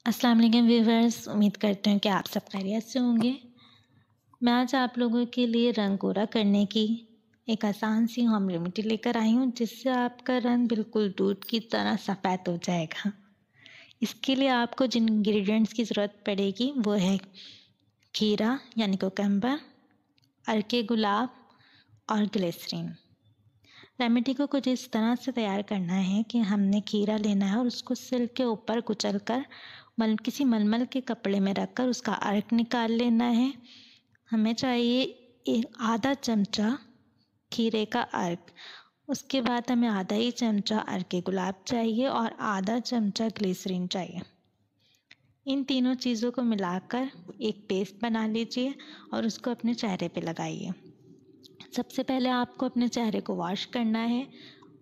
अस्सलाम वालेकुम व्यूवर्स, उम्मीद करते हैं कि आप सब खैरियत से होंगे। मैं आज आप लोगों के लिए रंग गोरा करने की एक आसान सी होम रेमेडी लेकर आई हूँ, जिससे आपका रंग बिल्कुल दूध की तरह सफ़ेद हो जाएगा। इसके लिए आपको जिन इंग्रेडिएंट्स की ज़रूरत पड़ेगी वो है खीरा यानी कुकम्बर, अर्के गुलाब और ग्लिसरीन। रेमेडी को कुछ इस तरह से तैयार करना है कि हमने खीरा लेना है और उसको सिल के ऊपर कुचल कर किसी मलमल के कपड़े में रखकर उसका अर्क निकाल लेना है। हमें चाहिए एक आधा चमचा खीरे का अर्क। उसके बाद हमें आधा ही चमचा अर्के गुलाब चाहिए और आधा चमचा ग्लिसरीन चाहिए। इन तीनों चीज़ों को मिलाकर एक पेस्ट बना लीजिए और उसको अपने चेहरे पे लगाइए। सबसे पहले आपको अपने चेहरे को वॉश करना है।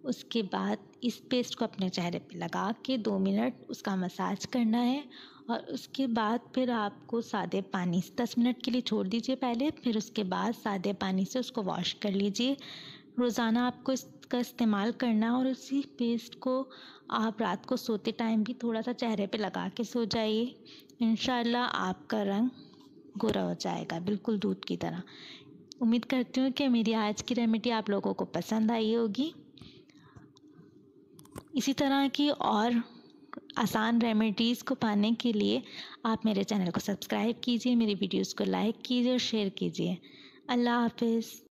उसके बाद इस पेस्ट को अपने चेहरे पे लगा के 2 मिनट उसका मसाज करना है और उसके बाद फिर आपको सादे पानी से 10 मिनट के लिए छोड़ दीजिए पहले, फिर उसके बाद सादे पानी से उसको वॉश कर लीजिए। रोज़ाना आपको इसका इस्तेमाल करना और उसी पेस्ट को आप रात को सोते टाइम भी थोड़ा सा चेहरे पे लगा के सो जाइए। इंशाल्लाह आपका रंग गोरा हो जाएगा बिल्कुल दूध की तरह। उम्मीद करती हूँ कि मेरी आज की रेमेडी आप लोगों को पसंद आई होगी। इसी तरह की और आसान रेमेडीज़ को पाने के लिए आप मेरे चैनल को सब्सक्राइब कीजिए, मेरी वीडियोज़ को लाइक कीजिए और शेयर कीजिए। अल्लाह हाफ़िज़।